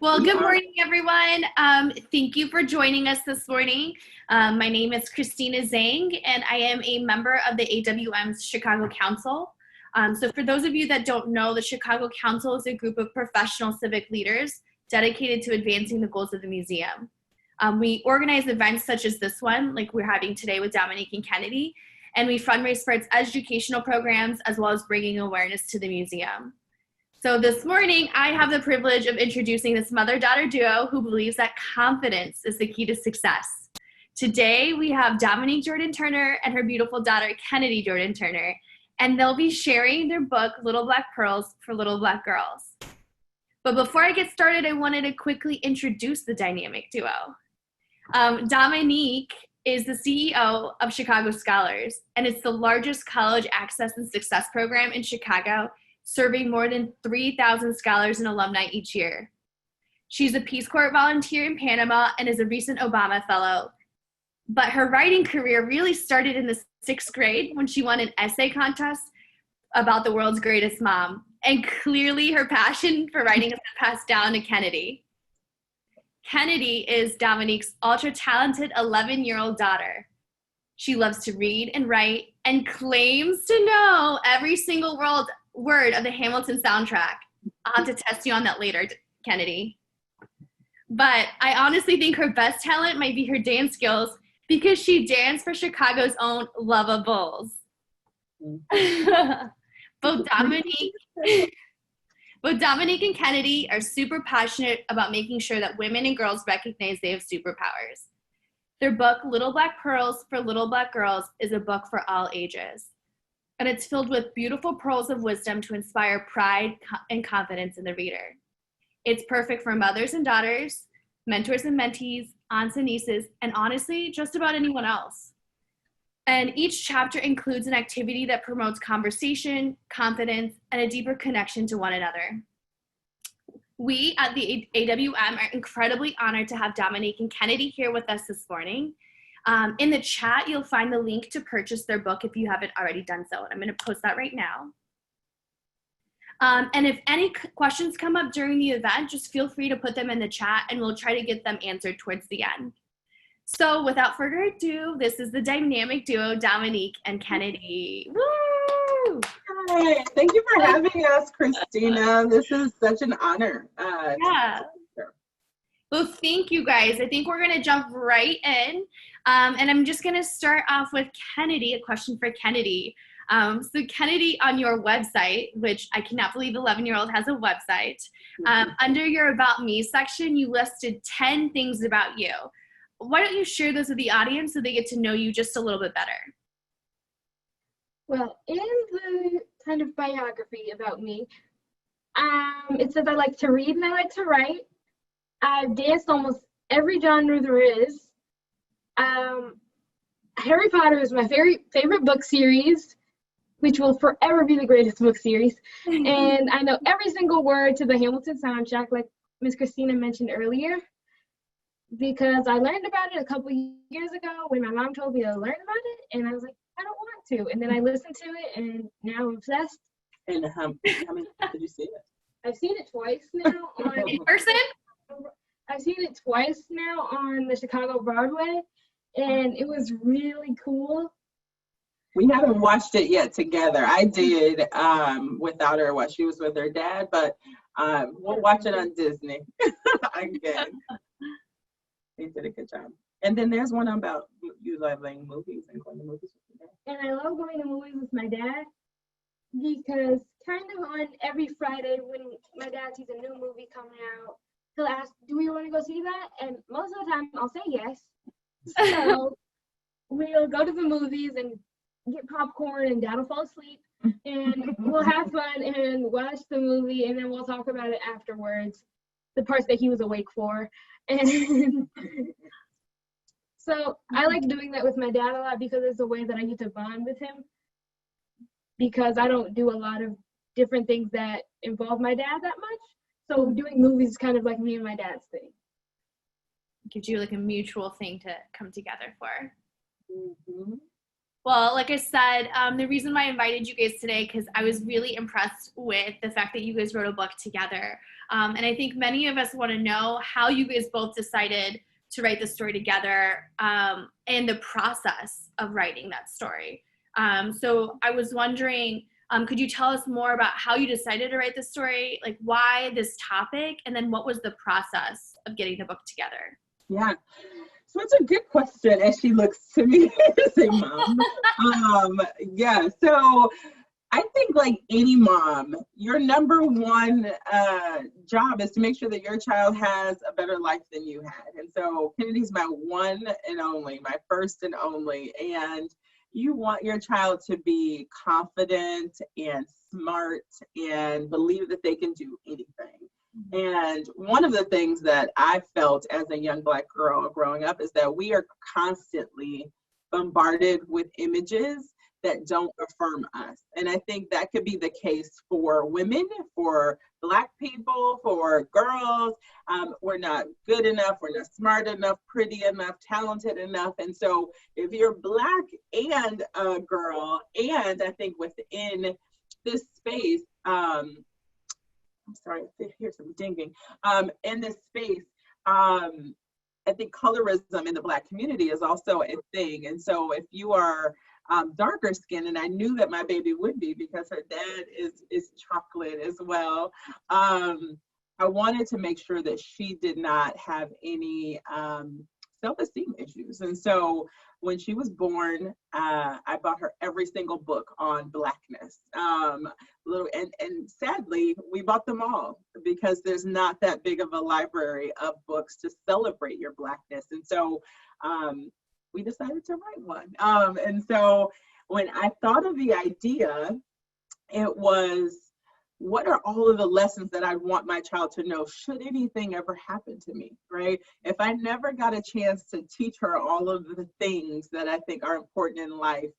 Well, good morning, everyone. Thank you for joining us this morning. My name is Christina Zhang, and I am a member of the AWM's Chicago Council. So for those of you that don't know, the Chicago Council is a group of professional civic leaders dedicated to advancing the goals of the museum. We organize events such as this one, like we're having today with Dominique and Kennedy, and we fundraise for its educational programs as well as bringing awareness to the museum. So this morning, I have the privilege of introducing this mother-daughter duo who believes that confidence is the key to success. Today, we have Dominique Jordan Turner and her beautiful daughter, Kennedy Jordan Turner, and they'll be sharing their book, Little Black Pearls for Little Black Girls. But before I get started, I wanted to quickly introduce the dynamic duo. Dominique is the CEO of Chicago Scholars, and it's the largest college access and success program in Chicago, serving more than 3,000 scholars and alumni each year. She's a Peace Corps volunteer in Panama and is a recent Obama Fellow. But her writing career really started in the 6th grade when she won an essay contest about the world's greatest mom. And clearly her passion for writing has been passed down to Kennedy. Kennedy is Dominique's ultra-talented 11-year-old daughter. She loves to read and write and claims to know every single word of the Hamilton soundtrack. I'll have to test you on that later, Kennedy. But I honestly think her best talent might be her dance skills because she danced for Chicago's own Love Bulls. Both Dominique and Kennedy are super passionate about making sure that women and girls recognize they have superpowers. Their book, Little Black Pearls for Little Black Girls, is a book for all ages. And it's filled with beautiful pearls of wisdom to inspire pride and confidence in the reader. It's perfect for mothers and daughters, mentors and mentees, aunts and nieces, and honestly, just about anyone else. And each chapter includes an activity that promotes conversation, confidence, and a deeper connection to one another. We at the AWM are incredibly honored to have Dominique and Kennedy here with us this morning. In the chat, you'll find the link to purchase their book if you haven't already done so. And I'm going to post that right now. And if any questions come up during the event, just feel free to put them in the chat and we'll try to get them answered towards the end. So without further ado, this is the dynamic duo, Dominique and Kennedy. Woo! Hi, thank you for having us, Christina. This is such an honor. Yeah. Well, thank you guys. I think we're going to jump right in. And I'm just going to start off with Kennedy, a question for Kennedy. So Kennedy, on your website, which I cannot believe 11-year-old has a website, under your About Me section, you listed 10 things about you. Why don't you share those with the audience so they get to know you just a little bit better? Well, in the kind of biography about me, it says I like to read and I like to write. I've danced almost every genre there is. Harry Potter is my favorite book series, which will forever be the greatest book series. And I know every single word to the Hamilton soundtrack, like Miss Christina mentioned earlier, because I learned about it a couple years ago when my mom told me to learn about it, and I was like, I don't want to. And then I listened to it, and now I'm obsessed. And how many times did you see it? I've seen it twice now. In person? I've seen it twice now on the Chicago Broadway, and it was really cool. We haven't watched it yet together. I did without her while she was with her dad, but we'll watch it on Disney again. They did a good job. And then there's one about you loving movies and going to movies with your dad. And I love going to movies with my dad because kind of on every Friday when my dad sees a new movie coming out, he'll ask, do we want to go see that? And most of the time I'll say yes. So we'll go to the movies and get popcorn and dad will fall asleep and we'll have fun and watch the movie and then we'll talk about it afterwards, the parts that he was awake for. And so I like doing that with my dad a lot because it's a way that I get to bond with him, because I don't do a lot of different things that involve my dad that much. So doing movies is kind of like me and my dad's thing. Gives you like a mutual thing to come together for. Mm-hmm. Well, like I said, the reason why I invited you guys today, because I was really impressed with the fact that you guys wrote a book together. And I think many of us want to know how you guys both decided to write the story together, and the process of writing that story. So I was wondering, could you tell us more about how you decided to write the story, like why this topic, and then what was the process of getting the book together? Yeah. So it's a good question as she looks to me as a mom. Yeah, so I think like any mom, your number one job is to make sure that your child has a better life than you had. And so Kennedy's my one and only, my first and only. And you want your child to be confident and smart and believe that they can do anything. And one of the things that I felt as a young Black girl growing up is that we are constantly bombarded with images that don't affirm us. And I think that could be the case for women, for Black people, for girls. We're not good enough, we're not smart enough, pretty enough, talented enough. And so if you're Black and a girl, and I think within this space, I'm sorry, I hear some dinging. In this space, I think colorism in the Black community is also a thing. And so if you are darker skinned, and I knew that my baby would be because her dad is chocolate as well, I wanted to make sure that she did not have any self-esteem issues. And so when she was born, I bought her every single book on Blackness. And sadly, we bought them all because there's not that big of a library of books to celebrate your Blackness. And so we decided to write one. And so when I thought of the idea, it was, what are all of the lessons that I want my child to know should anything ever happen to me, right? If I never got a chance to teach her all of the things that I think are important in life,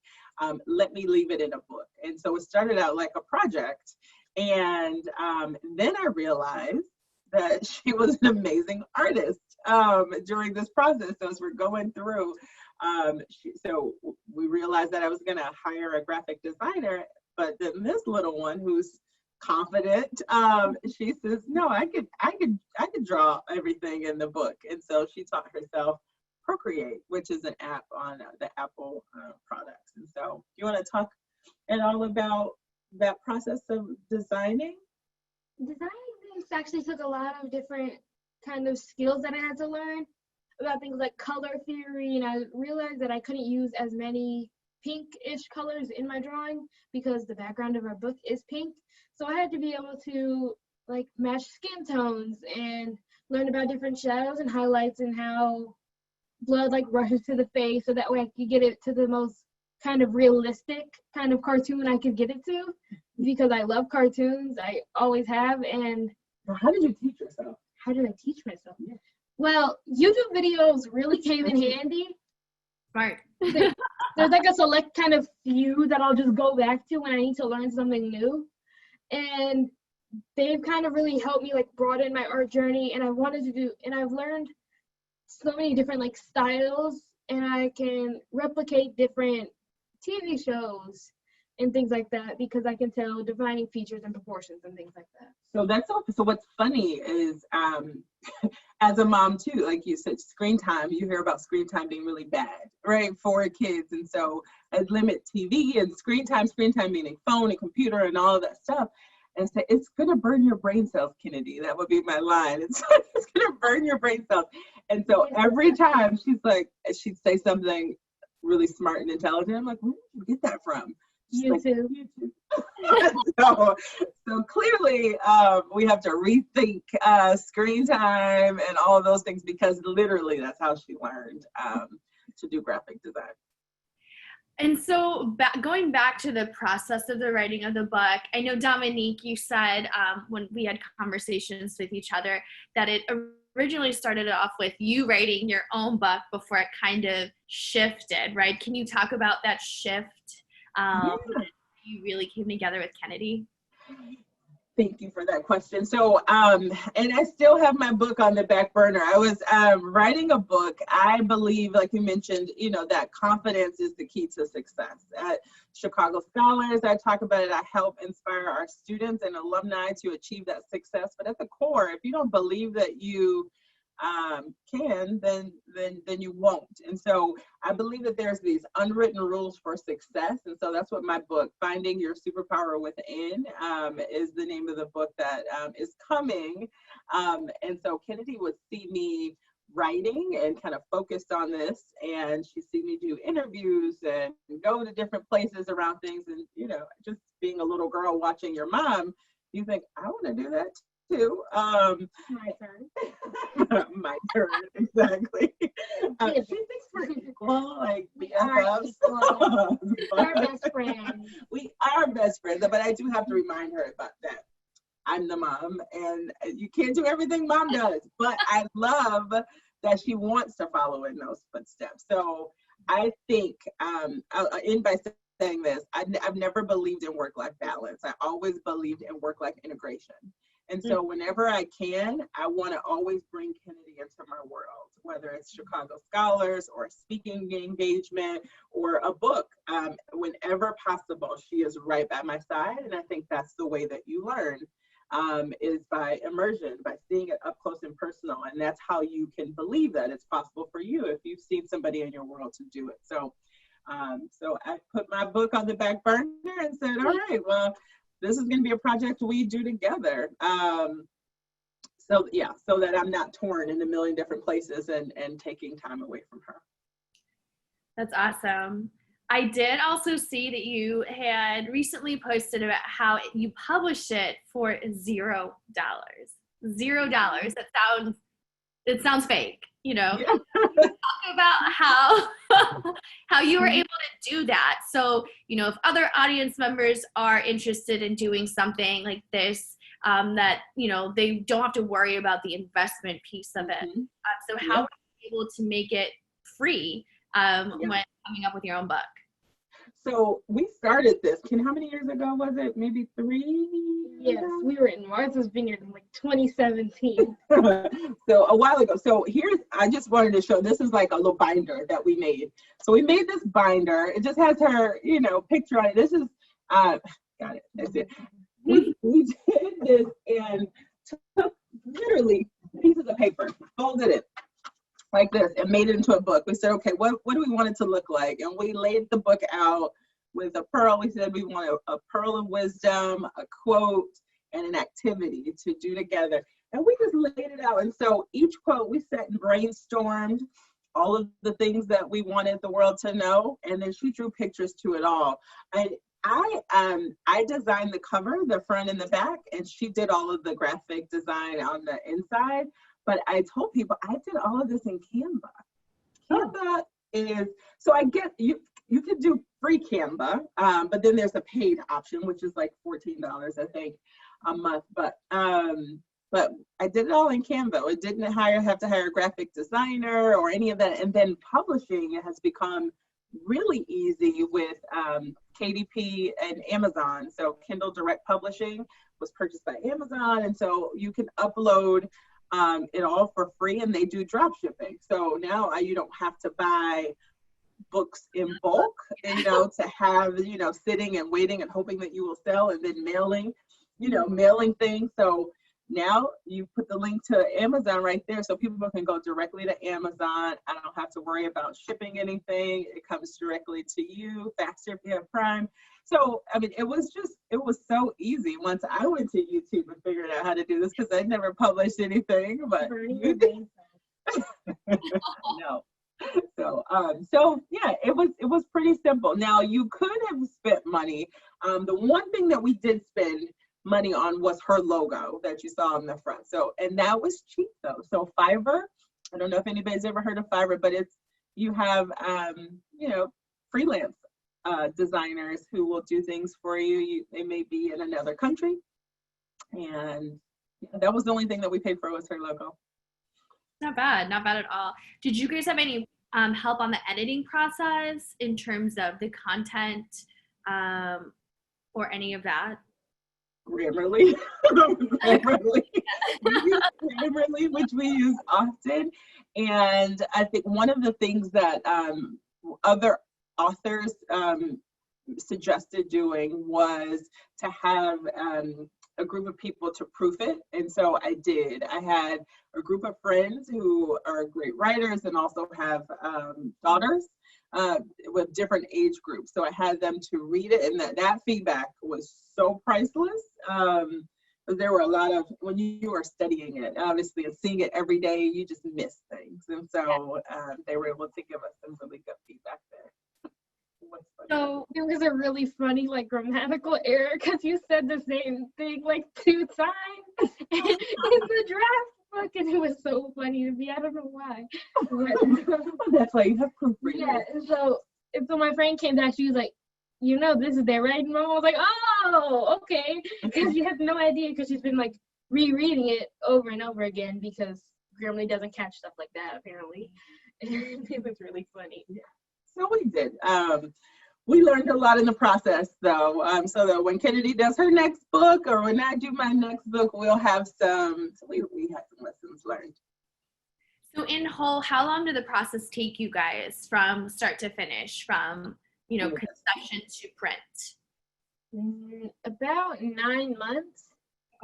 let me leave it in a book. And so it started out like a project. And then I realized that she was an amazing artist during this process. So as we're going through, so we realized that I was gonna hire a graphic designer, but then this little one who's confident, she says, no, I could draw everything in the book. And so she taught herself Procreate, which is an app on the Apple products. And so you want to talk at all about that process of designing? Designing things actually took a lot of different kind of skills that I had to learn about things like color theory, and I realized that I couldn't use as many pink-ish colors in my drawing because the background of our book is pink. So I had to be able to like match skin tones and learn about different shadows and highlights and how blood like rushes to the face, so that way I could get it to the most kind of realistic kind of cartoon I could get it to, because I love cartoons. I always have. And how did you teach yourself? How did I teach myself? Yeah. Well, YouTube videos really came in handy. Right. There's like a select kind of few that I'll just go back to when I need to learn something new. And they've kind of really helped me like broaden my art journey. And I've learned so many different like styles, and I can replicate different TV shows and things like that because I can tell defining features and proportions and things like that. So that's all. So what's funny is, as a mom too, like you said, screen time, you hear about screen time being really bad, right, for kids. And so I limit TV and screen time meaning phone and computer and all of that stuff. And say, it's gonna burn your brain cells, Kennedy. That would be my line. It's gonna burn your brain cells. And so every time she'd say something really smart and intelligent, I'm like, where did you get that from? YouTube. So clearly we have to rethink screen time and all of those things, because literally that's how she learned to do graphic design. And so going back to the process of the writing of the book, I know, Dominique, you said when we had conversations with each other that it originally started off with you writing your own book before it kind of shifted, right? Can you talk about that shift? You really came together with Kennedy? Thank you for that question. So, and I still have my book on the back burner. I was writing a book. I believe, like you mentioned, that confidence is the key to success. At Chicago Scholars, I talk about it. I help inspire our students and alumni to achieve that success. But at the core, if you don't believe that you can, then you won't. And so I believe that there's these unwritten rules for success. And so that's what my book, Finding Your Superpower Within, is the name of the book that is coming. And so Kennedy would see me writing and kind of focused on this, and she'd see me do interviews and go to different places around things. And, just being a little girl watching your mom, you think, I want to do that too. My turn. My turn, exactly. Well, like BFFs. Our best friends. We are best friends, but I do have to remind her about that. I'm the mom, and you can't do everything mom does, but I love that she wants to follow in those footsteps. So I think, I'll end by saying this, I've never believed in work-life balance. I always believed in work-life integration. And so whenever I can, I want to always bring Kennedy into my world, whether it's Chicago Scholars or a speaking engagement or a book. Whenever possible, she is right by my side. And I think that's the way that you learn, is by immersion, by seeing it up close and personal. And that's how you can believe that it's possible for you if you've seen somebody in your world to do it. So I put my book on the back burner and said, all right, well, this is going to be a project we do together. So that I'm not torn in a million different places and taking time away from her. That's awesome. I did also see that you had recently posted about how you published it for $0. $0. It sounds fake, Yeah. Talk about how you were able to do that. So, if other audience members are interested in doing something like this, that, they don't have to worry about the investment piece of it. So how were you able to make it free when coming up with your own book? So we started this, how many years ago was it? Maybe 3? Yes, we were in Martha's Vineyard in 2017. So a while ago. So I just wanted to show, this is like a little binder that we made. So we made this binder. It just has her, picture on it. This is, got it, that's it. We did this and took literally pieces of paper, folded it like this and made it into a book. We said, okay, what do we want it to look like? And we laid the book out with a pearl. We said we want a pearl of wisdom, a quote, and an activity to do together. And we just laid it out. And so each quote we sat and brainstormed all of the things that we wanted the world to know. And then she drew pictures to it all. And I designed the cover, the front and the back, and she did all of the graphic design on the inside. But I told people I did all of this in Canva. Canva is, so I get, you could do free Canva, but then there's a paid option, which is like $14, I think, a month. But I did it all in Canva. It didn't have to hire a graphic designer or any of that. And then publishing has become really easy with KDP and Amazon. So Kindle Direct Publishing was purchased by Amazon. And so you can upload it all for free, and they do drop shipping. So now you don't have to buy books in bulk, to have, sitting and waiting and hoping that you will sell, and then mailing things. So now you put the link to Amazon right there, so people can go directly to Amazon. I don't have to worry about shipping anything. It comes directly to you, faster if you have Prime. So, it was so easy once I went to YouTube and figured out how to do this, because I never published anything, but you did. No. So yeah, it was pretty simple. Now, you could have spent money. The one thing that we did spend money on was her logo that you saw on the front. So, and that was cheap though. So Fiverr, I don't know if anybody's ever heard of Fiverr, but you have, freelance designers who will do things for you. They may be in another country. And that was the only thing that we paid for, was her logo. Not bad at all. Did you guys have any help on the editing process in terms of the content or any of that? Grammarly. Grammarly. We use Grammarly, which we use often. And I think one of the things that other authors suggested doing was to have a group of people to proof it. And so I did. I had a group of friends who are great writers and also have daughters with different age groups. So I had them to read it, and that feedback was so priceless. There were a lot of, when you are studying it, obviously, and seeing it every day, you just miss things. And so they were able to give us some really good feedback there. So it was a really funny like grammatical error because you said the same thing like 2 times in the draft book, and it was so funny to me. I don't know why. That's why you have proofreading. Yeah, and so my friend came back, she was like, you know, this is their writing. Mom was like, oh, okay, because she had no idea because she's been like rereading it over and over again because Grammarly doesn't catch stuff like that apparently. It was really funny. Yeah. So we did. We learned a lot in the process, though, so that when Kennedy does her next book or when I do my next book, we'll have we have some lessons learned. So in whole, how long did the process take you guys from start to finish, from, conception to print? About 9 months,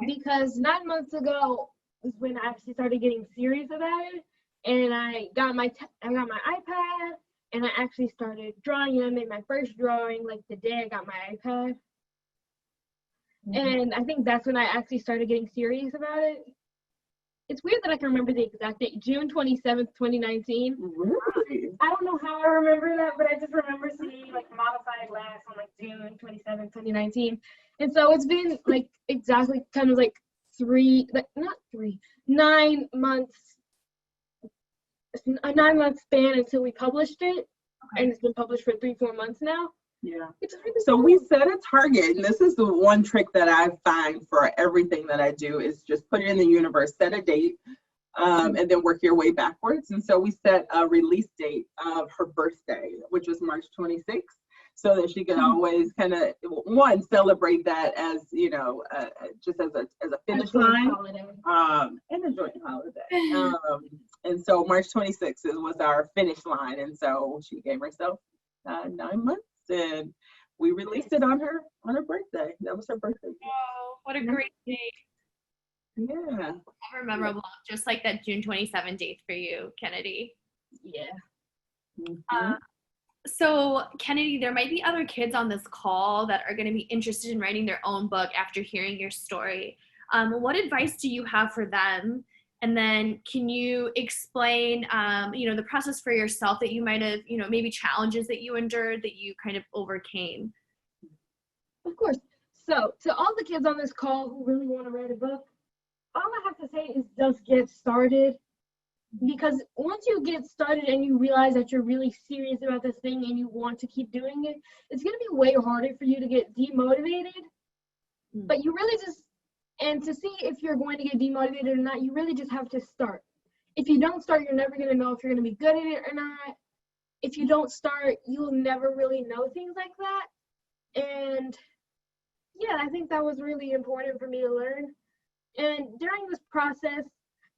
because 9 months ago was when I actually started getting serious about it, and I got my iPad. And I actually started drawing, and I made my first drawing like the day I got my iPad. Mm-hmm. And I think that's when I actually started getting serious about it. It's weird that I can remember the exact date, June 27th, 2019. Really? I don't know how I remember that, but I just remember seeing like Modified Last on like June 27th, 2019. And so it's been like exactly kind of like 9 months. A 9 month span until we published it, and it's been published for 3-4 months now. Yeah. So we set a target, and this is the one trick that I find for everything that I do is just put it in the universe, set a date, and then work your way backwards. And so we set a release date of her birthday, which was March 26th, so that she could always kind of celebrate that as just as a finish line, and a joint holiday. And so March 26th was our finish line, and so she gave herself 9 months, and we released it on her birthday. That was her birthday. Oh, what a great date! Yeah, Ever memorable, just like that June 27th date for you, Kennedy. Yeah. Mm-hmm. So, Kennedy, there might be other kids on this call that are going to be interested in writing their own book after hearing your story. What advice do you have for them? And then can you explain, the process for yourself that you might have, maybe challenges that you endured that you kind of overcame? Of course. So to all the kids on this call who really want to write a book, all I have to say is just get started. Because once you get started and you realize that you're really serious about this thing and you want to keep doing it, it's going to be way harder for you to get demotivated. But you really and to see if you're going to get demotivated or not, you really just have to start. If you don't start, you're never going to know if you're going to be good at it or not. If you don't start, you'll never really know things like that. And yeah, I think that was really important for me to learn. And during this process,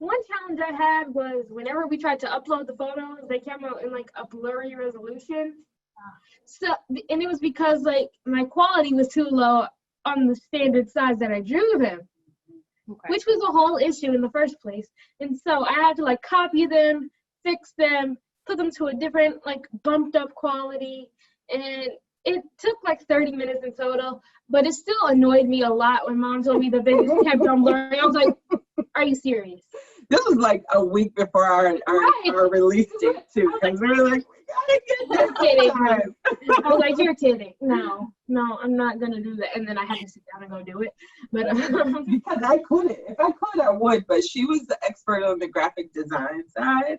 one challenge I had was whenever we tried to upload the photos, they came out in like a blurry resolution. So, and it was because like my quality was too low on the standard size that I drew them, which was a whole issue in the first place. And so I had to like copy them, fix them, put them to a different like bumped up quality. And it took like 30 minutes in total, but it still annoyed me a lot when Mom told me the business kept on blurring. I was like, are you serious? This was like a week before our release date too, because we were like, we gotta get this. I was like, you're kidding. No, I'm not gonna do that. And then I had to sit down and go do it. But because I couldn't. If I could, I would. But she was the expert on the graphic design side,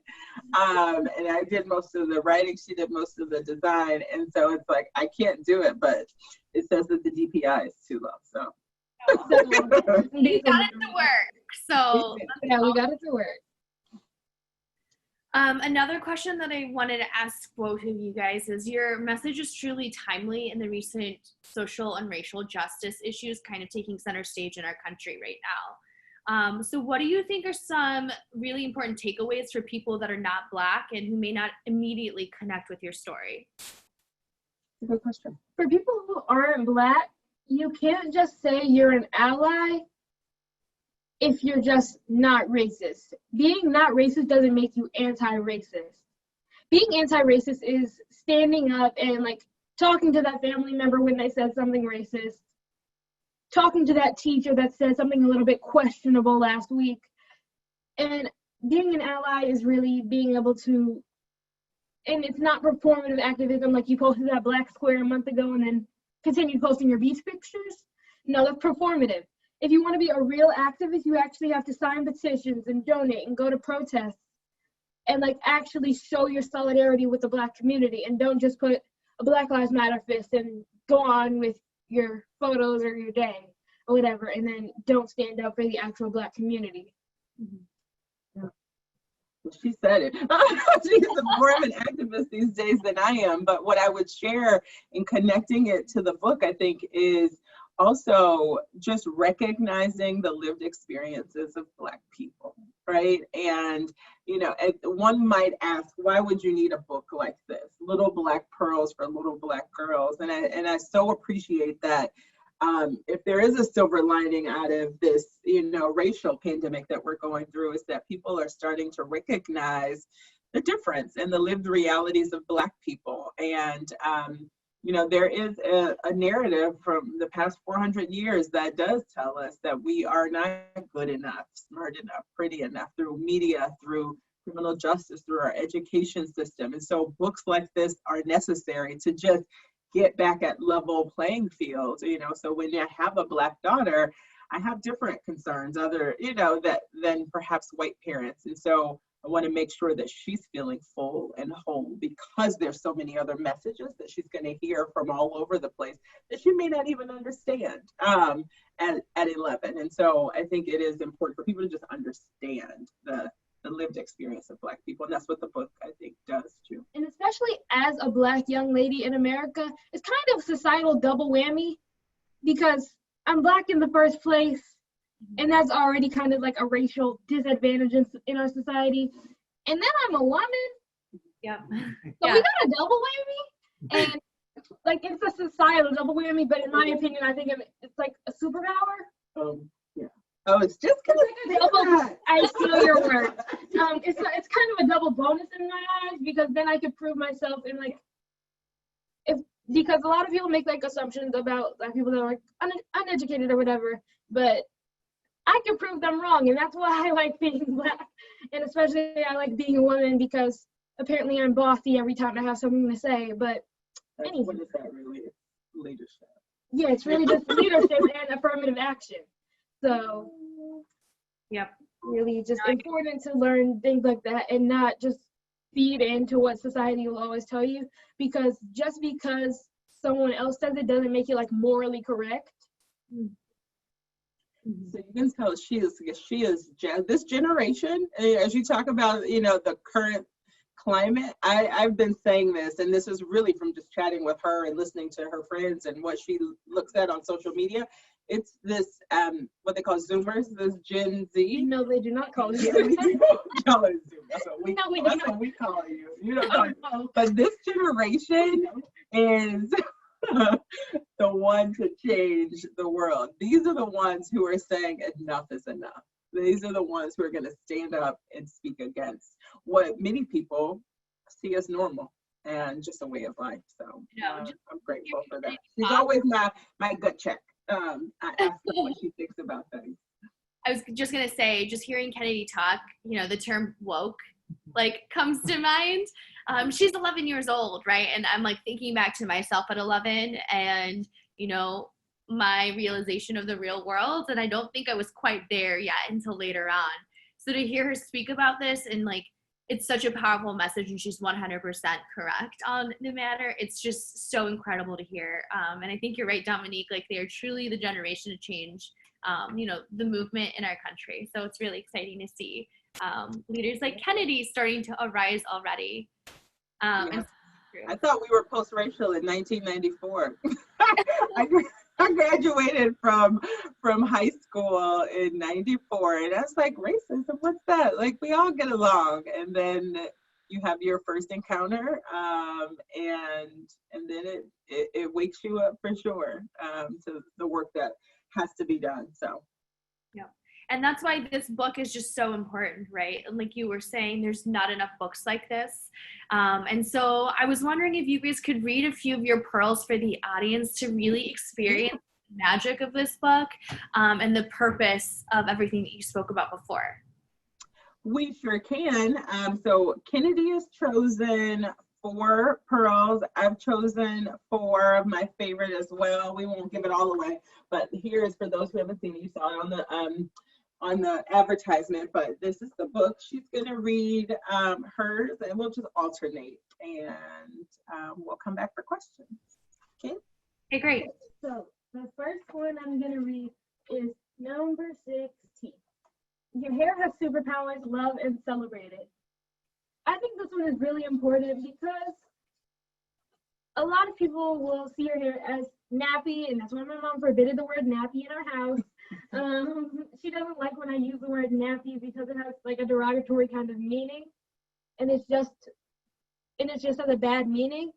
and I did most of the writing. She did most of the design, and so it's like I can't do it. But it says that the DPI is too low, so. You got it to work. So yeah, we got it to work. Another question that I wanted to ask both of you guys is your message is truly timely in the recent social and racial justice issues kind of taking center stage in our country right now. So what do you think are some really important takeaways for people that are not Black and who may not immediately connect with your story? Good question. For people who aren't Black, you can't just say you're an ally if you're just not racist. Being not racist doesn't make you anti-racist. Being anti-racist is standing up and like talking to that family member when they said something racist, talking to that teacher that said something a little bit questionable last week. And being an ally is really being able to, and it's not performative activism like you posted that black square a month ago and then continued posting your beach pictures. No, that's performative. If you want to be a real activist, you actually have to sign petitions and donate and go to protests and like actually show your solidarity with the Black community, and don't just put a Black Lives Matter fist and go on with your photos or your day or whatever, and then don't stand up for the actual Black community. Yeah. Well, she said it. She's more of an activist these days than I am. But what I would share in connecting it to the book, I think, is also just recognizing the lived experiences of Black people, right? And, you know, one might ask, why would you need a book like this? Little Black Pearls for Little Black Girls. And I so appreciate that. If there is a silver lining out of this, you know, racial pandemic that we're going through, is that people are starting to recognize the difference in the lived realities of Black people. And, you know, there is a narrative from the past 400 years that does tell us that we are not good enough, smart enough, pretty enough, through media, through criminal justice, through our education system. And so books like this are necessary to just get back at level playing field, you know. So when I have a Black daughter, I have different concerns, other, you know, than perhaps white parents. And so I want to make sure that she's feeling full and whole, because there's so many other messages that she's going to hear from all over the place that she may not even understand at 11. And so I think it is important for people to just understand the lived experience of Black people. And that's what the book, I think, does too. And especially as a Black young lady in America, it's kind of societal double whammy, because I'm Black in the first place, and that's already kind of like a racial disadvantage in our society. And then I'm a woman. Yep. So Yeah. we got a double whammy. And like, it's a societal double whammy, but in my opinion, I think it's like a superpower. Yeah. I was just gonna say that. I steal your word. It's kind of a double bonus in my eyes, because then I could prove myself in like, because a lot of people make like assumptions about Black people that are like uneducated or whatever, but I can prove them wrong, and that's why I like being Black, and especially I like being a woman, because apparently I'm bossy every time I have something to say. But anyway, what is that really? Leadership. Yeah, it's really just leadership and affirmative action. So, Yep. really just important to learn things like that and not just feed into what society will always tell you, because just because someone else says it doesn't make it like morally correct. So you can tell she is this generation, as you talk about, you know, the current climate. I've been saying this, and this is really from just chatting with her and listening to her friends and what she looks at on social media. It's this, what they call Zoomers, this Gen Z. No, they do not call it Yeah, Zoom. call it Zoom. That's what we call you. You don't know. But this generation is the one to change the world. These are the ones who are saying enough is enough. These are the ones who are going to stand up and speak against what many people see as normal and just a way of life. So I'm grateful for that. She's always my gut check. I ask her what she thinks about things. I was just gonna say, just hearing Kennedy talk, you know, the term woke like comes to mind. She's 11 years old, right? And I'm like thinking back to myself at 11 and, you know, my realization of the real world. And I don't think I was quite there yet until later on. So to hear her speak about this, and like, it's such a powerful message, and she's 100% correct on the matter. It's just so incredible to hear. And I think you're right, Dominique, like they are truly the generation to change, you know, the movement in our country. So it's really exciting to see. leaders like Kennedy starting to arise already. And I thought we were post-racial in 1994. I graduated from high school in 94, and I was like, racism, what's that? Like, we all get along. And then you have your first encounter, and then it wakes you up for sure, to the work that has to be done. So yeah. And that's why this book is just so important, right? And like you were saying, there's not enough books like this. And so I was wondering if you guys could read a few of your pearls for the audience to really experience the magic of this book, and the purpose of everything that you spoke about before. we sure can. So Kennedy has chosen 4 pearls. I've chosen 4 of my favorite as well. We won't give it all away, but here is for those who haven't seen it. You saw it on the advertisement, but this is the book. She's gonna read hers, and we'll just alternate, and we'll come back for questions. Okay. Okay, great. So the first one I'm gonna read is number 16. Your hair has superpowers, love and celebrate it. I think this one is really important because a lot of people will see your hair as nappy, and that's why my mom forbidden the word nappy in our house. She doesn't like when I use the word nappy because it has like a derogatory kind of meaning, and it's just has a bad meaning.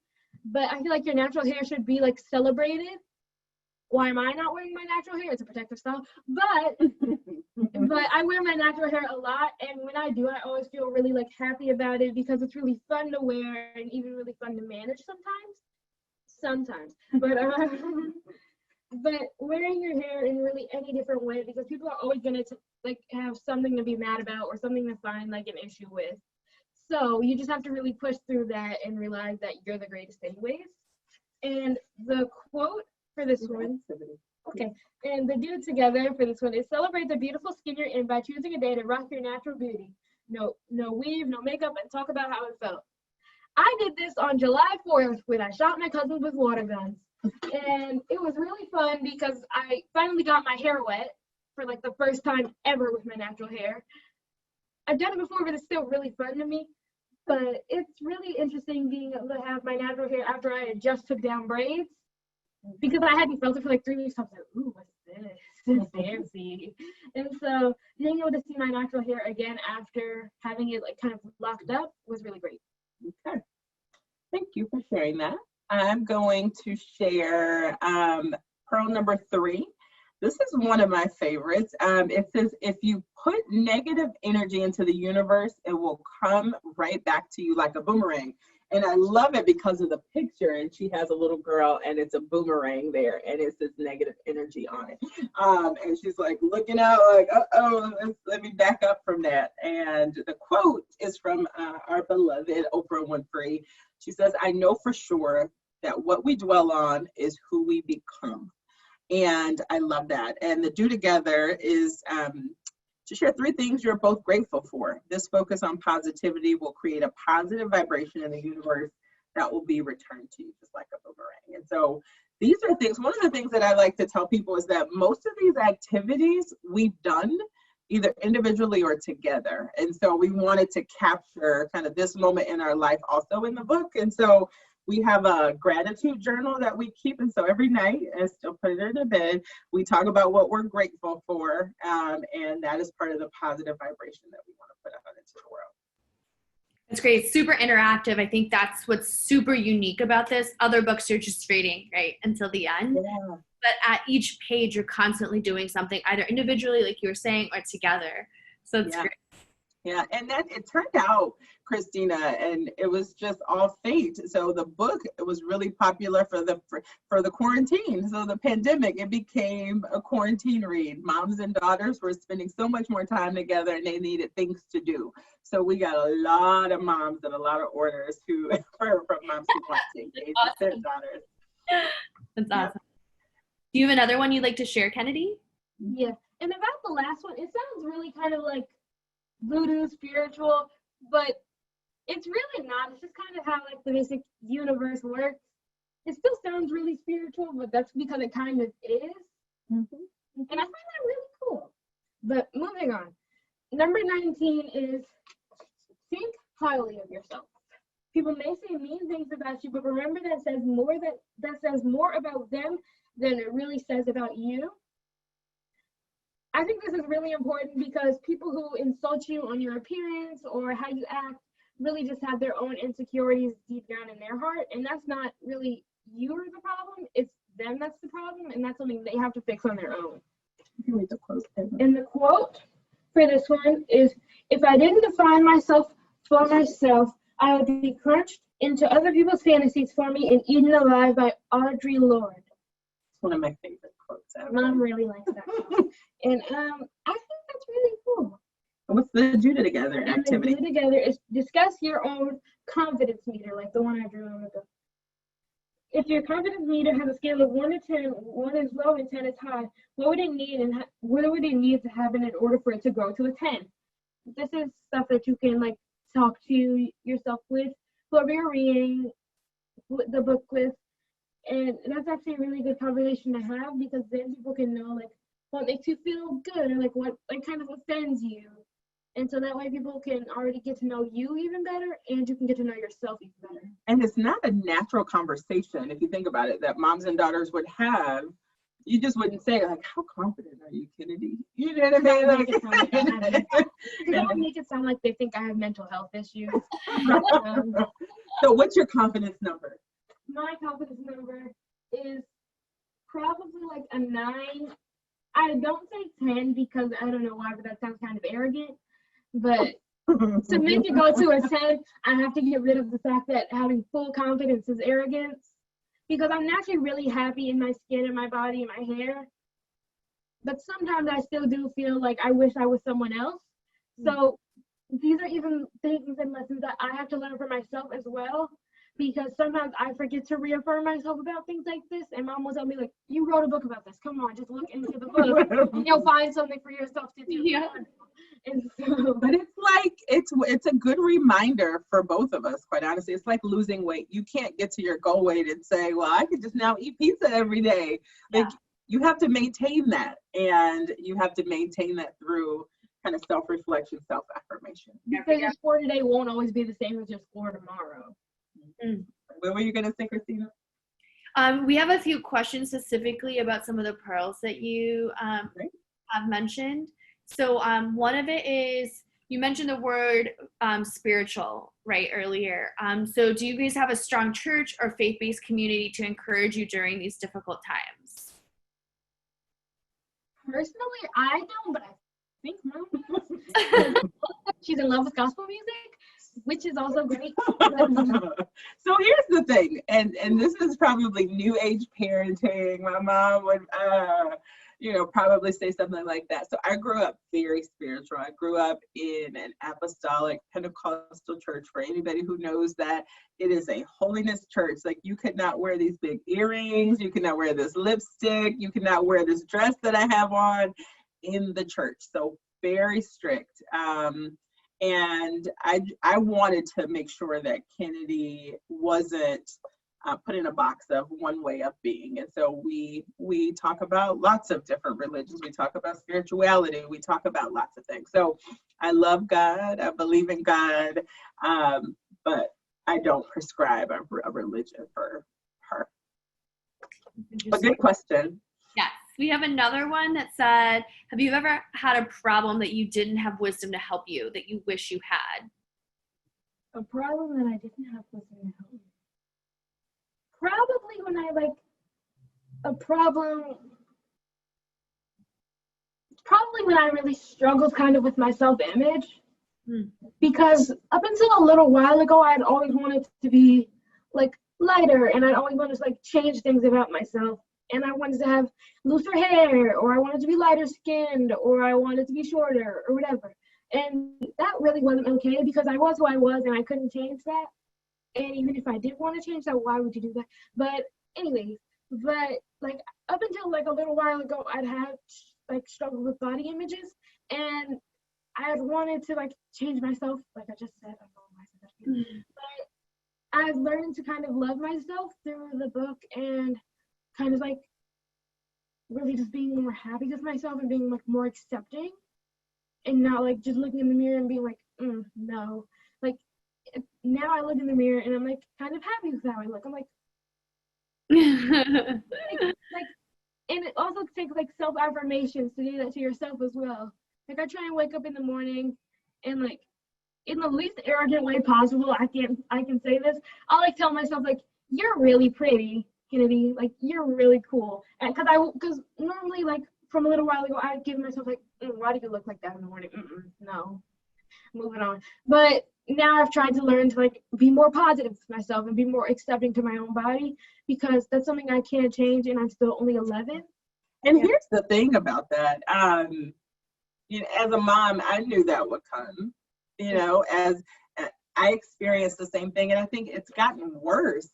But I feel like your natural hair should be like celebrated. Why am I not wearing my natural hair? It's a protective style, but I wear my natural hair a lot, and when I do, I always feel really like happy about it because it's really fun to wear and even really fun to manage sometimes. But wearing your hair in really any different way, because people are always gonna like have something to be mad about or something to find like an issue with. So you just have to really push through that and realize that you're the greatest anyways. And the quote for this one, okay, and the do together for this one is celebrate the beautiful skin you're in by choosing a day to rock your natural beauty. No weave, no makeup, and talk about how it felt. I did this on July 4th when I shot my cousin with water guns. And it was really fun because I finally got my hair wet for like the first time ever with my natural hair. I've done it before, but it's still really fun to me. But it's really interesting being able to have my natural hair after I had just took down braids, because I hadn't felt it for like 3 weeks. I was like, ooh, what's this? It's fancy. And so being able to see my natural hair again after having it like kind of locked up was really great. Okay. Thank you for sharing that. I'm going to share pearl number 3. This is one of my favorites. It says, if you put negative energy into the universe, it will come right back to you like a boomerang. And I love it because of the picture. And she has a little girl, and it's a boomerang there, and it says negative energy on it. And she's like looking out like, uh-oh, let me back up from that. And the quote is from our beloved Oprah Winfrey. She says, I know for sure that what we dwell on is who we become. And I love that. And the do together is to share 3 things you're both grateful for. This focus on positivity will create a positive vibration in the universe that will be returned to you, just like a boomerang. And so these are things, one of the things that I like to tell people is that most of these activities we've done either individually or together. And so we wanted to capture kind of this moment in our life also in the book. And so we have a gratitude journal that we keep, and so every night, and still put it in the bed, we talk about what we're grateful for, and that is part of the positive vibration that we want to put out into the world. It's great. Super interactive. I think that's what's super unique about this. Other books you're just reading, right, until the end. Yeah. But at each page, you're constantly doing something, either individually, like you were saying, or together. So it's great. Yeah, and that it turned out, Christina, and it was just all fate. So the book, it was really popular for the quarantine. So the pandemic, it became a quarantine read. Moms and daughters were spending so much more time together, and they needed things to do. So we got a lot of moms and a lot of orders from moms who want to engage with their daughters. That's awesome. Do you have another one you'd like to share, Kennedy? Yeah, and about the last one, it sounds really kind of like voodoo, spiritual, but it's really not. It's just kind of how like the basic universe works. It still sounds really spiritual, but that's because it kind of is. Mm-hmm. And I find that really cool. But moving on, number 19 is think highly of yourself. People may say mean things about you, but remember that says more about them than it really says about you. I think this is really important because people who insult you on your appearance or how you act really just have their own insecurities deep down in their heart, and that's not really you are the problem, it's them that's the problem, and that's something they have to fix on their own. Read the quote. And the quote for this one is, if I didn't define myself for myself, I would be crunched into other people's fantasies for me and eaten alive by Audre Lorde. It's one of my favorite quotes ever. Mom really likes that quote. And I think that's really cool. What's the do together And activity? the do together is discuss your own confidence meter, like the one I drew on the book. If your confidence meter has a scale of 1 to 10, 1 is low and 10 is high, what would it need and what would it need to happen in order for it to go to a 10? This is stuff that you can like talk to yourself with, whoever you're reading the book with, and that's actually a really good conversation to have because then people can know like what makes you feel good or like what like kind of offends you, and so that way people can already get to know you even better, and you can get to know yourself even better. And it's not a natural conversation, if you think about it, that moms and daughters would have. You just wouldn't say, like, how confident are you, Kennedy? You know what I mean? Like, That would make it sound like they think I have mental health issues. So what's your confidence number? My confidence number is probably like a 9. I don't say 10 because I don't know why, but that sounds kind of arrogant. But to make it go to a 10, I have to get rid of the fact that having full confidence is arrogance. Because I'm naturally really happy in my skin and my body and my hair. But sometimes I still do feel like I wish I was someone else. So these are even things and lessons that I have to learn for myself as well. Because sometimes I forget to reaffirm myself about things like this. And Mom will tell me, like, you wrote a book about this. Come on, just look into the book. And you'll find something for yourself to do. Yeah. And so, But it's like, it's a good reminder for both of us, quite honestly. It's like losing weight. You can't get to your goal weight and say, well, I could just now eat pizza every day. Like, you have to maintain that. And you have to maintain that through kind of self-reflection, self-affirmation. because your score today won't always be the same as your score tomorrow. What were you going to say, Christina? We have a few questions specifically about some of the pearls that you have mentioned. So one of it is, you mentioned the word spiritual, right, earlier. So do you guys have a strong church or faith-based community to encourage you during these difficult times? Personally, I don't, but I think Mom does. She's in love with gospel music, which is also great. So here's the thing, and this is probably new age parenting. My mom would, probably say something like that. So I grew up very spiritual. I grew up in an apostolic Pentecostal church. For anybody who knows that, it is a holiness church. Like, you could not wear these big earrings. You could not wear this lipstick. You could not wear this dress that I have on in the church. So very strict. And I wanted to make sure that Kennedy wasn't put in a box of one way of being. And so we talk about lots of different religions. We talk about spirituality. We talk about lots of things. So I love God. I believe in God. But I don't prescribe a religion for her. A good question. Yes. We have another one that said, have you ever had a problem that you didn't have wisdom to help you, that you wish you had? A problem that I didn't have wisdom to help me. Probably when I really struggled kind of with my self-image. Because up until a little while ago, I'd always wanted to be like lighter, and I'd always wanted to like change things about myself. And I wanted to have looser hair, or I wanted to be lighter skinned, or I wanted to be shorter, or whatever. And that really wasn't okay because I was who I was and I couldn't change that. And even if I did want to change that, why would you do that? But anyways, like up until like a little while ago, I'd had like struggled with body images, and I had wanted to like change myself, like I just said. I don't know why I said that. But I've learned to kind of love myself through the book and kind of like really just being more happy with myself and being like more accepting. and not like just looking in the mirror and being like, no. Like now I look in the mirror and I'm like kind of happy with how I look. I'm like, like, and it also takes like self-affirmations to do that to yourself as well. Like I try and wake up in the morning and like in the least arrogant way possible, I can say this. I'll like tell myself like, you're really pretty, Kennedy. Like you're really cool. And because normally like from a little while ago, I'd give myself like, why do you look like that in the morning? No, moving on. But now I've tried to learn to like be more positive with myself and be more accepting to my own body, because that's something I can't change, and I'm still only 11. And here's the thing about that. As a mom, I knew that would come. As I experienced the same thing, and I think it's gotten worse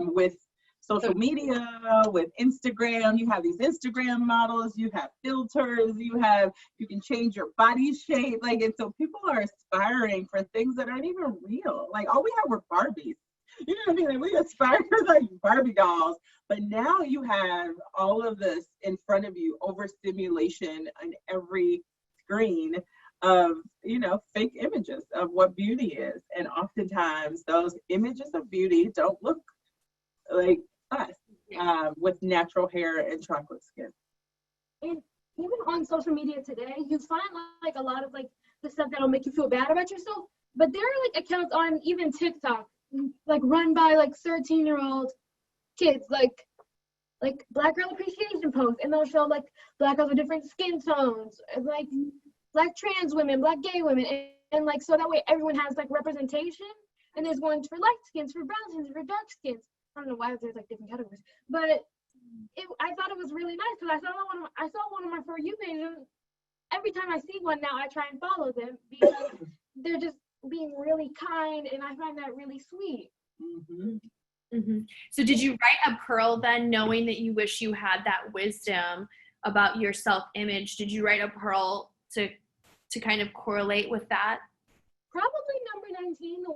with social media, with Instagram. You have these Instagram models, you have filters, you can change your body shape, and so people are aspiring for things that aren't even real. Like all we had were Barbies. You know what I mean? Like we aspired for like Barbie dolls, but now you have all of this in front of you, overstimulation on every screen of fake images of what beauty is, and oftentimes those images of beauty don't look like us with natural hair and chocolate skin. And even on social media today, you find like a lot of like the stuff that'll make you feel bad about yourself, but there are like accounts on even TikTok like run by like 13-year-old kids, like Black girl appreciation posts, and they'll show like Black girls with different skin tones, like Black trans women, Black gay women, and like so that way everyone has like representation. And there's ones for light skins, for brown skins, for dark skins. I don't know why there's like different categories, but I thought it was really nice because I saw one of my For You pages. Every time I see one now, I try and follow them because they're just being really kind, and I find that really sweet. So did you write a pearl then, knowing that you wish you had that wisdom about your self-image? Did you write a pearl to kind of correlate with that? Probably number 19, the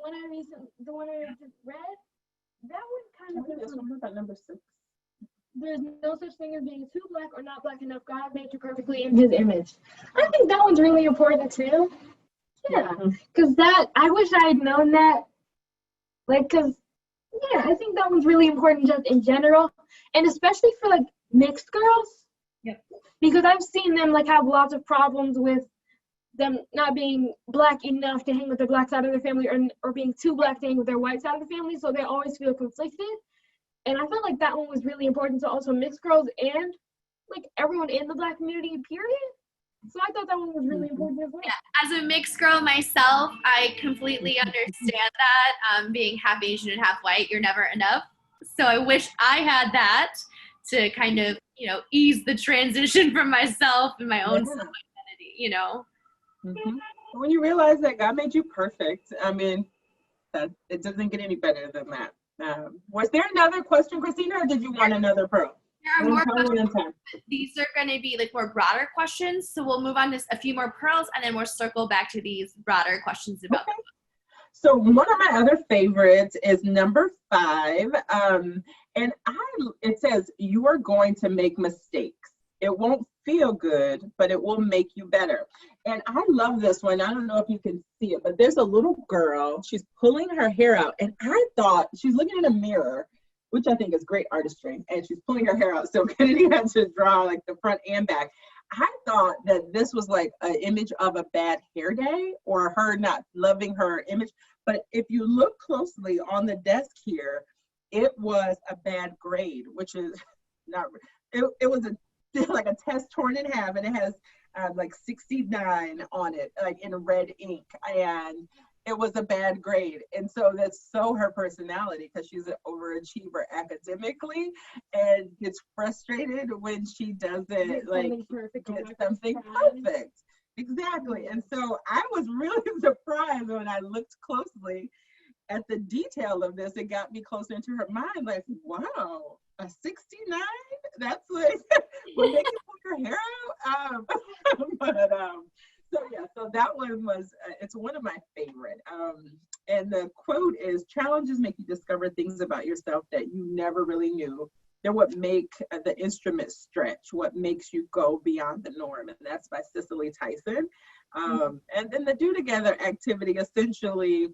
one I just read. That one kind of about number 6. There's no such thing as being too Black or not Black enough. God made you perfectly in His image. I think that one's really important too. Yeah, because I wish I had known that. I think that one's really important just in general, and especially for like mixed girls. Yep. Because I've seen them like have lots of problems with them not being Black enough to hang with the Black side of their family, or being too Black to hang with their white side of the family, so they always feel conflicted. And I felt like that one was really important to also mixed girls and like everyone in the Black community, period. So I thought that one was really important as well. Yeah, as a mixed girl myself, I completely understand that. Being half Asian and half white, you're never enough. So I wish I had that to kind of, ease the transition from myself and my own self-identity, When you realize that God made you perfect, I mean, that it doesn't get any better than that. Was there another question, Christina, or did you want another pearl? There are more questions. These are going to be like more broader questions, so we'll move on to a few more pearls, and then we'll circle back to these broader questions about. Okay. So one of my other favorites is number 5, and it says you are going to make mistakes. It won't feel good, but it will make you better. And I love this one. I don't know if you can see it, but there's a little girl. She's pulling her hair out, and I thought she's looking in a mirror, which I think is great artistry, and she's pulling her hair out. So Kennedy had to draw like the front and back. I thought that this was like an image of a bad hair day or her not loving her image. But if you look closely on the desk here, it was a bad grade, which is not, it was like a test torn in half, and it has like 69 on it, like in red ink. And it was a bad grade. And so that's so her personality, because she's an overachiever academically and gets frustrated when she doesn't get something perfect. Exactly. And so I was really surprised when I looked closely at the detail of this. It got me closer into her mind, like, wow, a 69? That's like, will make you pull your hair out? So that one was, it's one of my favorite. And the quote is, challenges make you discover things about yourself that you never really knew they're what make the instrument stretch, what makes you go beyond the norm. And that's by Cicely Tyson. And then the Do Together activity essentially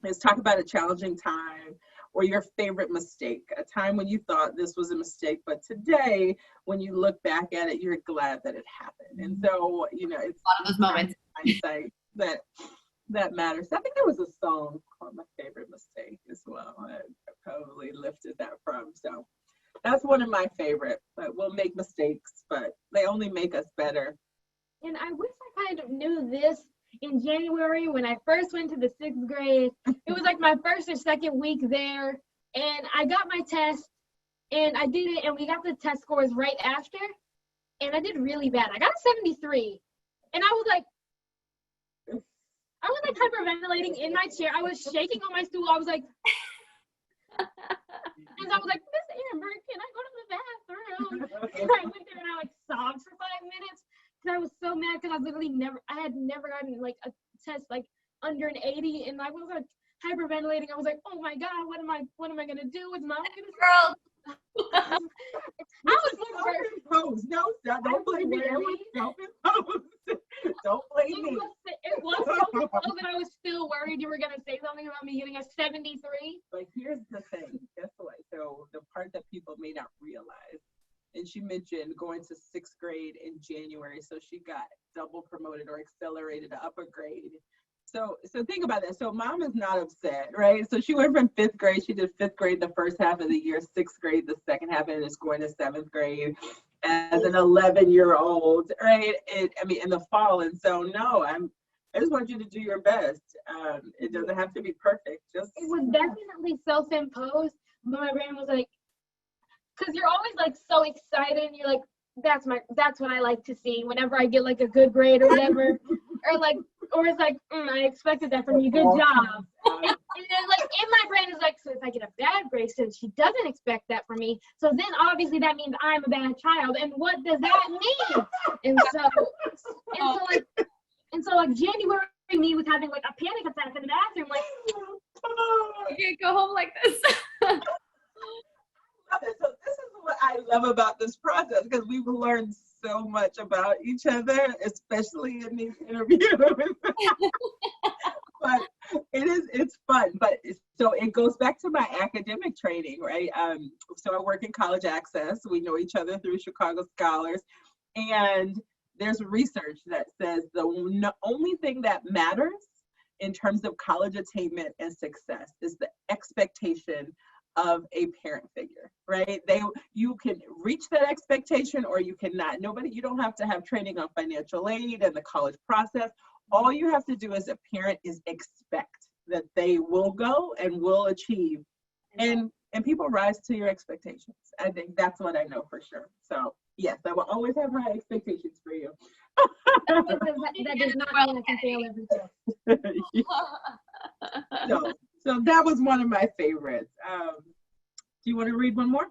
is talk about a challenging time or your favorite mistake, a time when you thought this was a mistake, but today, when you look back at it, you're glad that it happened. And so, you know, it's a lot of those moments. Hindsight that matters. I think there was a song called My Favorite Mistake as well. I probably lifted that from. So that's one of my favorite. But we'll make mistakes, but they only make us better. And I wish I kind of knew this in January when I first went to the 6th grade. It was like my first or second week there, and I got my test, and I did it, and we got the test scores right after, and I did really bad. I got a 73, and I was like hyperventilating in my chair. I was shaking on my stool. I was like, and I was like, Miss Amber, can I go to the bathroom? And I went there and I like sobbed for 5 minutes. I was so mad because I had never gotten like a test like under an 80, and I was like hyperventilating. I was like, oh my God, what am I gonna do? Is mom gonna Girl. I was self-imposed. No, don't blame me. It was self-imposed. Don't blame me. It was self-imposed, and I was still worried you were gonna say something about me getting a 73. But here's the thing. Guess what? So the part that people may not realize. And she mentioned going to 6th grade in January, so she got double promoted or accelerated to upper grade. So think about that. So mom is not upset, right? So she went from 5th grade. She did 5th grade the first half of the year, 6th grade the second half, and is going to 7th grade as an 11-year-old, right? In the fall. And so no, I just want you to do your best. It doesn't have to be perfect. It was definitely self-imposed, but my brain was like, because you're always like so excited and you're like, that's what I like to see whenever I get like a good grade or whatever. or it's like, I expected that from you, good job. And then like in my brain is like, so if I get a bad grade, since she doesn't expect that from me, so then obviously that means I'm a bad child, and what does that mean? And so like January, me was having like a panic attack in the bathroom, like, You can't go home like this. So this is what I love about this process, because we've learned so much about each other, especially in these interviews. But it's fun. But so it goes back to my academic training, right? So I work in college access. We know each other through Chicago Scholars, and there's research that says the only thing that matters in terms of college attainment and success is the expectation of a parent figure, right? You can reach that expectation or you cannot. You don't have to have training on financial aid and the college process. All you have to do as a parent is expect that they will go and will achieve. And people rise to your expectations. I think that's what I know for sure. So yes, I will always have high expectations for you. That does not mean I can fail every day. So that was one of my favorites. Do you want to read one more?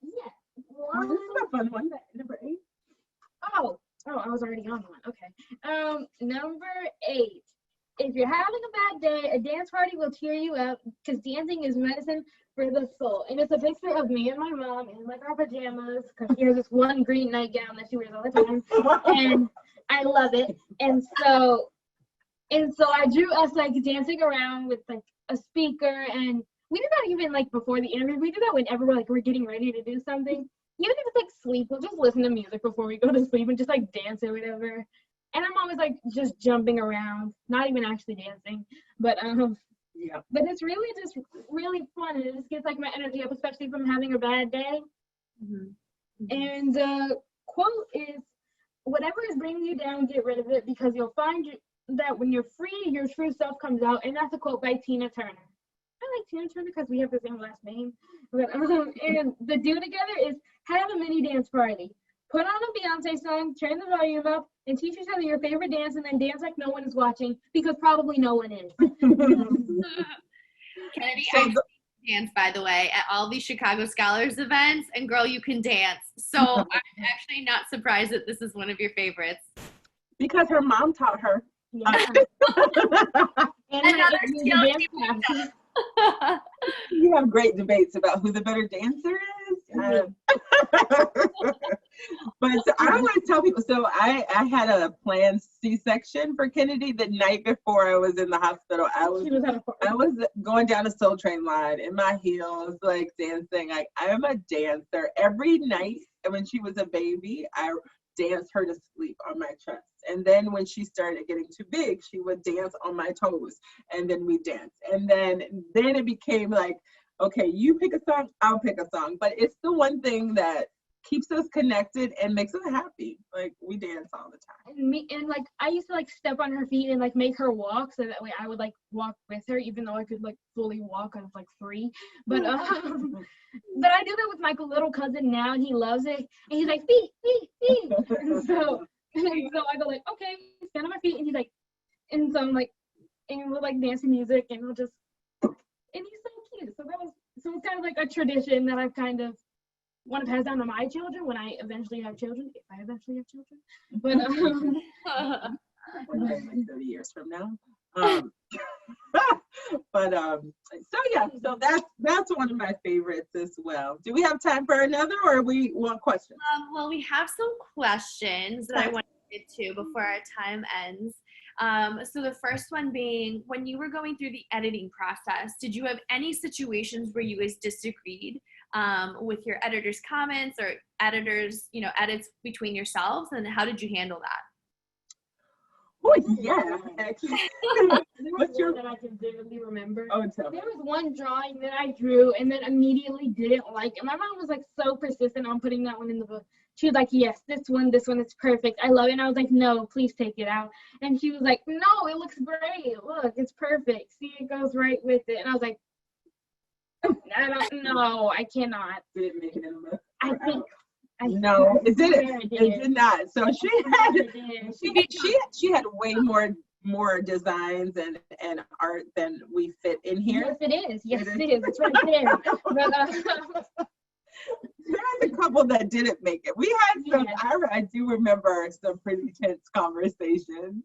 Yeah. This is a fun one. Number 8. Oh, I was already on one. Okay. Number 8. If you're having a bad day, a dance party will cheer you up because dancing is medicine for the soul. And it's a picture of me and my mom in like our pajamas, because she has this one green nightgown that she wears all the time, and I love it. And so I drew us like dancing around with like a speaker, and we do that even like before the interview. We do that whenever we're getting ready to do something. Even if it's like sleep, we'll just listen to music before we go to sleep and just like dance or whatever. And I'm always like just jumping around, not even actually dancing, but yeah. But it's really just really fun, and it just gets like my energy up, especially if I'm having a bad day. Mm-hmm. And quote is, "Whatever is bringing you down, get rid of it, because you'll find that when you're free, your true self comes out." And that's a quote by Tina Turner. I like Tina Turner because we have the same last name. But, and the do together is have a mini dance party. Put on a Beyonce song, turn the volume up, and teach each other your favorite dance, and then dance like no one is watching, because probably no one is. Kennedy, I dance, by the way, at all these Chicago Scholars events, and girl, you can dance. So I'm actually not surprised that this is one of your favorites. Because her mom taught her. Yeah. And another skill. You have great debates about who the better dancer is. Yes. But so I want to tell people, so I had a planned C-section for Kennedy the night before I was in the hospital. I was going down the Soul Train line in my heels, like dancing. Like I'm a dancer. Every night when she was a baby, I danced her to sleep on my chest. And then when she started getting too big, she would dance on my toes, and then we danced. And then it became like, okay, you pick a song, I'll pick a song. But it's the one thing that keeps us connected and makes us happy. Like we dance all the time. And like I used to like step on her feet and like make her walk, so that way I would like walk with her, even though I could like fully walk. I was like 3, but I do that with my little cousin now, and he loves it. And he's like feet, feet, feet. And so I go like, okay, stand on my feet, and he's like, and so I'm like, and we'll like dance to music, and we'll just, and he's so cute. So it's kind of like a tradition that I've kind of want to pass down to my children when I eventually have children, if I eventually have children. But like 30 years from now. So yeah, so that's one of my favorites as well. Do we have time for another, or we want questions? Well, we have some questions that I want to get to before our time ends. So the first one being, when you were going through the editing process, did you have any situations where you guys disagreed with your editor's comments or editors, edits between yourselves, and how did you handle that? Oh yeah, actually. What's your that I can vividly remember? Oh, tell me. There was one drawing that I drew and then immediately didn't like it. My mom was like so persistent on putting that one in the book. She was like, yes, this one is perfect. I love it. And I was like, no, please take it out. And she was like, no, it looks great. Look, it's perfect. See, it goes right with it. And I was like, I don't know. I cannot. Did it make it in the book? I think. No, it didn't. It did not. So she had way more designs and art than we fit in here. Yes, it is. Yes, it is. It's right there. But, there's a couple that didn't make it. We had some. Yeah. I do remember some pretty tense conversations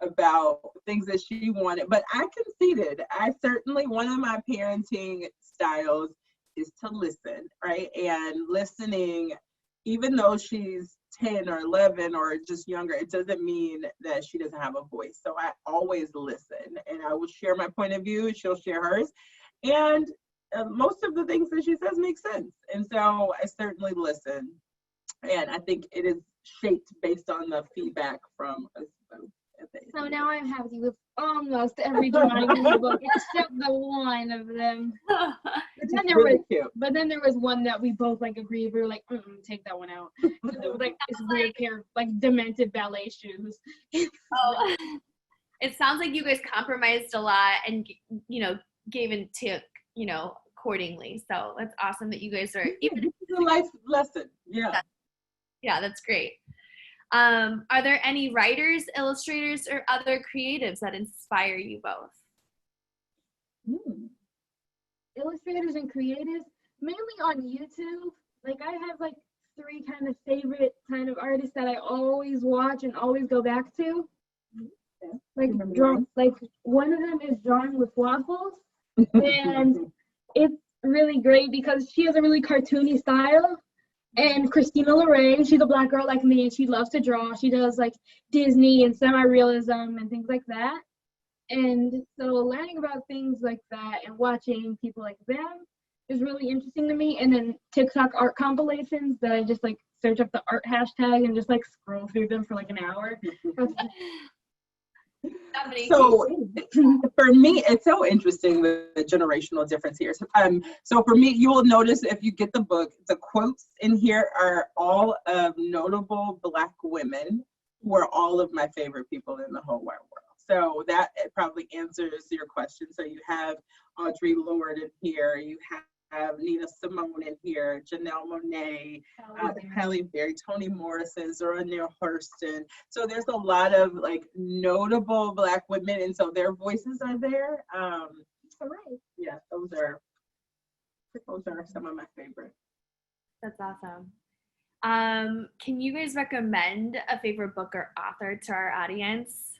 about things that she wanted, but I conceded. One of my parenting styles is to listen, right? And listening, even though she's 10 or 11 or just younger, it doesn't mean that she doesn't have a voice. So I always listen, and I will share my point of view, she'll share hers. And most of the things that she says make sense. And so I certainly listen. And I think it is shaped based on the feedback from us both. So now I'm happy with almost every drawing in the book, except the one of them. But then there was one that we both like agreed. We were like, take that one out. It was like this weird pair of like demented ballet shoes. Oh, it sounds like you guys compromised a lot and gave and took, accordingly. So that's awesome that you guys are even. It's a life lesson. Yeah. Yeah, that's great. Are there any writers, illustrators, or other creatives that inspire you both? Illustrators and creatives, mainly on YouTube. Like I have like 3 kind of favorite kind of artists that I always watch and always go back to. Like one of them is Drawing with Waffles, and it's really great because she has a really cartoony style. And Christina Lorraine, she's a Black girl like me, and she loves to draw. She does like Disney and semi-realism and things like that. And so learning about things like that and watching people like them is really interesting to me. And then TikTok art compilations that I just like search up the art hashtag and just like scroll through them for like an hour. So for me, it's so interesting the generational difference here. So for me, you will notice if you get the book, the quotes in here are all of notable Black women who are all of my favorite people in the whole wide world. So that probably answers your question. So you have Audre Lorde in here, you have Nina Simone in here, Janelle Monáe, Halle Berry, Toni Morrison, Zora Neale Hurston. So there's a lot of like notable Black women, and so their voices are there. Yeah, those are some of my favorites. That's awesome. Can you guys recommend a favorite book or author to our audience?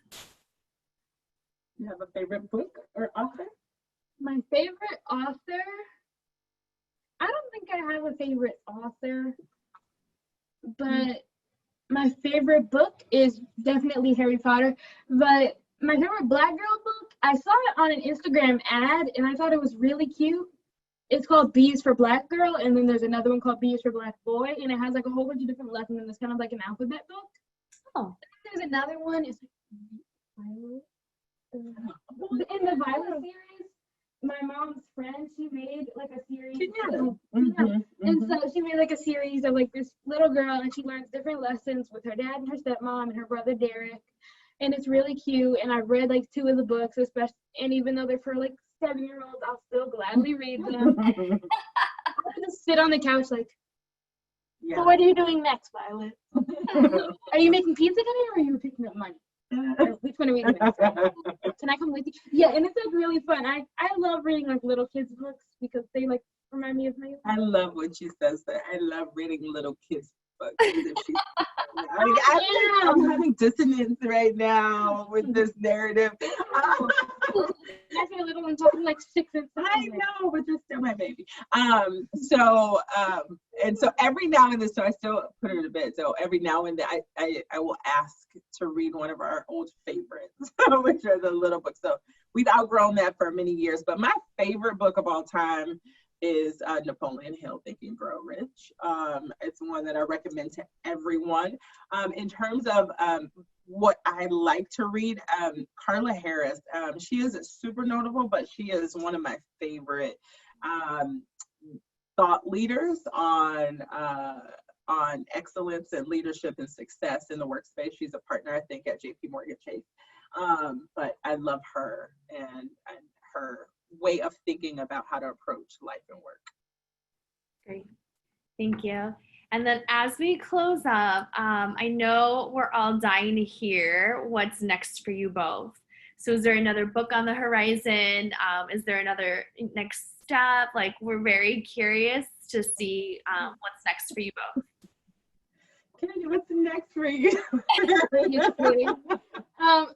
You have a favorite book or author? My favorite author, I don't think I have a favorite author, but my favorite book is definitely Harry Potter. But my favorite Black girl book, I saw it on an Instagram ad, and I thought it was really cute. It's called B is for Black Girl, and then there's another one called B is for Black Boy, and it has like a whole bunch of different lessons, and it's kind of like an alphabet book. Oh. There's another one, it's like Violet. In the Violet series, my mom's friend, she made like a series. And so she made like a series of like this little girl, and she learns different lessons with her dad and her stepmom and her brother Derek. And it's really cute. And I've read like 2 of the books, especially, and even though they're for like 7-year-olds, I'll still gladly read them. I'll just sit on the couch like, so what are you doing next, Violet? Are you making pizza today, or are you picking up money? Which one are we doing? Can I come with you? Yeah, and it's like really fun. I love reading like little kids books because they like remind me of my. I love when she says that. I love reading little kids books. I'm having dissonance right now with this narrative. I feel a little one talking like 6 and 7. I know, but you're still my baby. And so every now and then, so I still put her to bed. So every now and then I will ask to read one of our old favorites, which are the little books. So we've outgrown that for many years. But my favorite book of all time is Napoleon Hill, Think and Grow Rich. It's one that I recommend to everyone. In terms of what I like to read, Carla Harris, she isn't super notable, but she is one of my favorite thought leaders on excellence and leadership and success in the workspace. She's a partner, I think, at JP Morgan Chase. But I love her and her way of thinking about how to approach life and work. Great. Thank you. And then as we close up, I know we're all dying to hear what's next for you both. So is there another book on the horizon? Is there another next step? Like, we're very curious to see what's next for you both. What's next for you?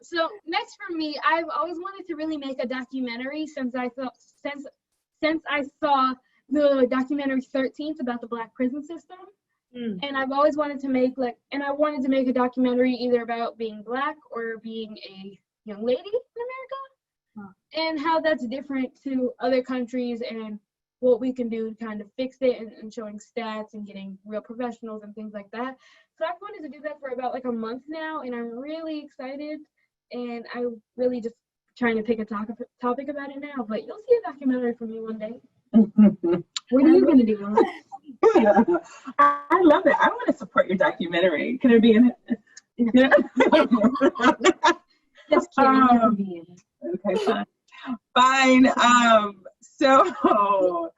So next for me, I've always wanted to really make a documentary since I saw the documentary 13th about the Black prison system. And I've always wanted to make I wanted to make a documentary either about being Black or being a young lady in America, and how that's different to other countries and what we can do to kind of fix it, and showing stats and getting real professionals and things like that. So I've wanted to do that for about like a month now, and I'm really excited, and I'm really just trying to pick a topic about it now, but you'll see a documentary from me one day. What are you going to do? I love it. I want to support your documentary. Can I be in it? Yeah. Just kidding. You can be in it. Okay, fine. So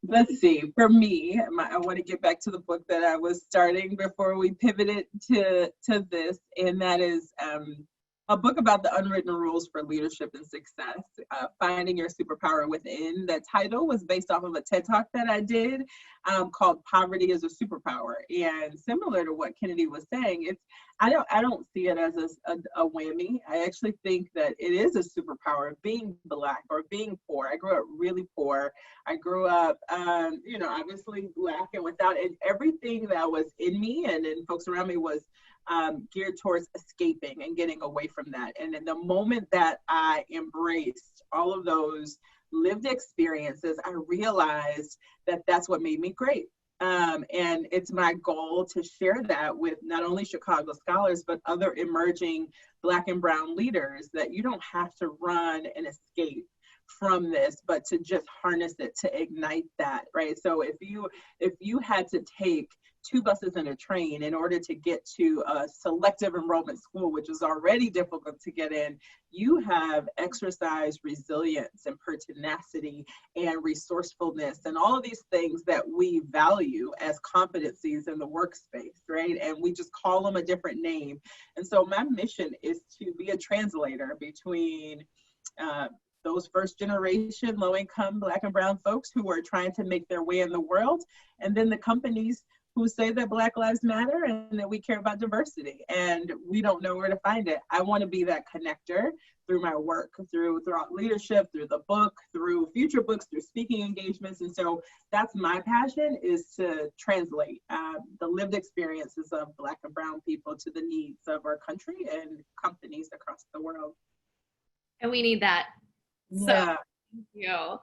let's see. For me, I want to get back to the book that I was starting before we pivoted to this, and that is a book about the unwritten rules for leadership and success, Finding Your Superpower Within. The title was based off of a TED Talk that I did called Poverty is a Superpower. And similar to what Kennedy was saying, I don't see it as a whammy. I actually think that it is a superpower, being Black or being poor. I grew up really poor. I grew up, obviously Black, and without it, everything that was in me and folks around me was geared towards escaping and getting away from that. And in the moment that I embraced all of those lived experiences, I realized that that's what made me great. And it's my goal to share that with not only Chicago scholars, but other emerging Black and brown leaders, that you don't have to run and escape from this, but to just harness it, to ignite that, right? So if you had to take 2 buses and a train in order to get to a selective enrollment school, which is already difficult to get in, you have exercised resilience and pertinacity and resourcefulness and all of these things that we value as competencies in the workspace, right? And we just call them a different name. And so my mission is to be a translator between those first generation low income Black and brown folks who are trying to make their way in the world, and then the companies who say that Black Lives Matter and that we care about diversity, and we don't know where to find it. I want to be that connector through my work, throughout leadership, through the book, through future books, through speaking engagements. And so that's my passion, is to translate the lived experiences of Black and Brown people to the needs of our country and companies across the world. And we need that. So, Yeah. thank you.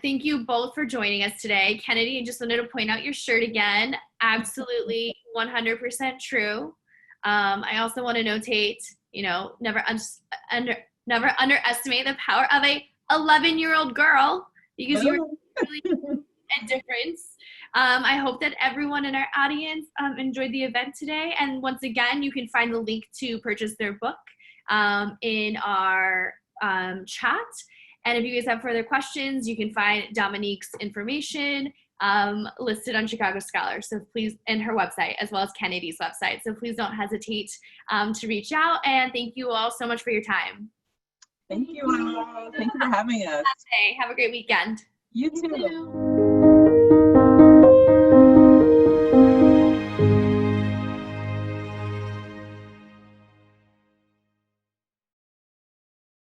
Thank you both for joining us today. Kennedy, I just wanted to point out your shirt again. Absolutely 100% true. I also want to notate, never underestimate the power of a 11-year-old girl, because you're really a difference. I hope that everyone in our audience enjoyed the event today. And once again, you can find the link to purchase their book in our chat. And if you guys have further questions, you can find Dominique's information listed on Chicago Scholar. So please, and her website, as well as Kennedy's website. So please don't hesitate to reach out. And thank you all so much for your time. Thank you all. Thank you for having us. Have a great weekend. You too.